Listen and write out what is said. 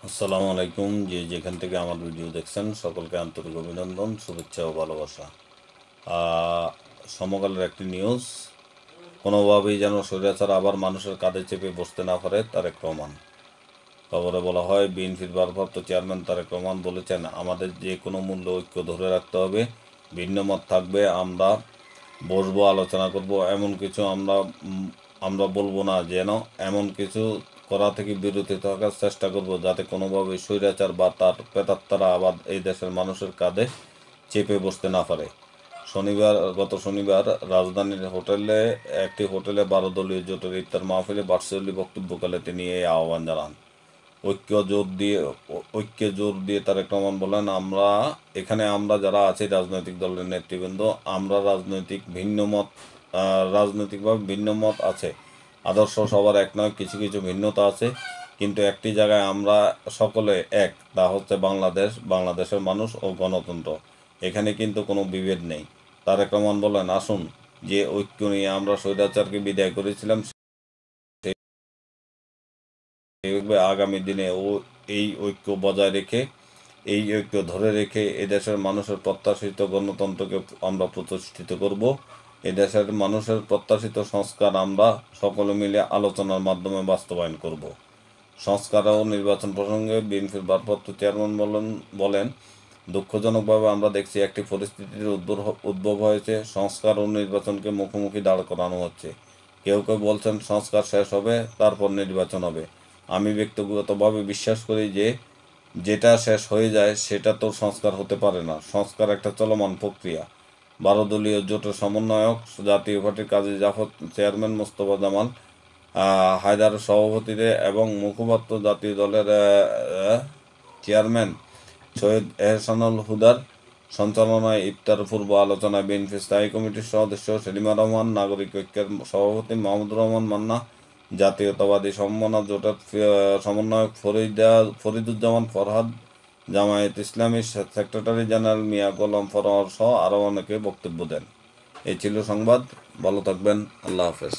আসসালামু আলাইকুম। যেখান থেকে আমার ভিডিও দেখছেন সকলকে আন্তরিক অভিনন্দন, শুভেচ্ছা ও ভালোবাসা। আহ, সমকালের একটি নিউজ, কোনোভাবেই যেন স্বৈরাচার আবার মানুষের কাঁধে চেপে বসতে না পারে তারেক রহমান। খবরে বলা হয়, বিএনপির ভারপ্রাপ্ত চেয়ারম্যান তারেক রহমান বলেছেন, আমাদের যে কোনো মূল্য ঐক্য ধরে রাখতে হবে। ভিন্ন মত থাকবে, আমরা বসবো, আলোচনা করব, এমন কিছু আমরা বলবো না, যেন এমন কিছু করা থেকে বিরত থাকার চেষ্টা করব, যাতে কোনোভাবে স্বৈরাচার বা তার প্রেতাত্মারা আবার এই দেশের মানুষের কাঁধে চেপে বসতে না পারে। গত শনিবার রাজধানীর একটি হোটেলে 12 দলীয় জোটের ইফতার মাহফিলে ভার্চুয়ালি বক্তব্যকালে তিনি এই আহ্বান জানান। ঐক্যে জোর দিয়ে তারেক রহমান বলেন, আমরা যারা আছি রাজনৈতিক দলের নেতৃবৃন্দ, আমরা রাজনৈতিকভাবে ভিন্ন মত আছে, আদর্শ সবার এক নয়, কিছু কিছু ভিন্নতা আছে, কিন্তু একটি জায়গায় আমরা সকলে এক, তা হচ্ছে বাংলাদেশের মানুষ ও গণতন্ত্র। এখানে কিন্তু কোনো বিভেদ নেই। তারেক রহমান বলেন, আসুন, যে ঐক্য নিয়ে আমরা স্বৈরাচারকে বিদায় করেছিলাম, আগামী দিনে এই ঐক্য ধরে রেখে এদেশের মানুষের প্রত্যাশিত গণতন্ত্রকে আমরা প্রতিষ্ঠিত করব। এদেশের মানুষের প্রত্যাশিত সংস্কার আমরা সকলে মিলে আলোচনার মাধ্যমে বাস্তবায়ন করব। সংস্কার ও নির্বাচন প্রসঙ্গে বিএনপির ভারপ্রাপ্ত চেয়ারম্যান বলেন, দুঃখজনকভাবে আমরা দেখছি একটি পরিস্থিতির উদ্ভব হয়েছে, সংস্কার ও নির্বাচনকে মুখোমুখি দাঁড় করানো হচ্ছে। কেউ কেউ বলছেন সংস্কার শেষ হবে, তারপর নির্বাচন হবে। আমি ব্যক্তিগতভাবে বিশ্বাস করি যে যেটা শেষ হয়ে যায় সেটা তো সংস্কার হতে পারে না। সংস্কার একটা চলমান প্রক্রিয়া। 12 দলীয় জোটের সমন্বয়ক জাতীয় পার্টির কাজী জাফর, চেয়ারম্যান মোস্তফা জামাল হায়দারের সভাপতিতে এবং মুখপাত্র জাতীয় দলের চেয়ারম্যান সৈয়দ এহসানুল হুদার সঞ্চালনায় ইফতার পূর্ব আলোচনায় বিএনপি স্থায়ী কমিটির সদস্য সেলিমা রহমান, নাগরিক ঐক্যের সভাপতি মাহমুদুর রহমান মান্না, জাতীয়তাবাদী সমমনা জোটের সমন্বয়ক ফরিদুজ্জামান ফরহাদ, জামায়াত ইসলামী সেক্রেটারি জেনারেল মিয়া গোলাম ফরোয়ার সহ আরও অনেকে বক্তব্য দেন। এই ছিল সংবাদ। ভালো থাকবেন। আল্লাহ হাফেজ।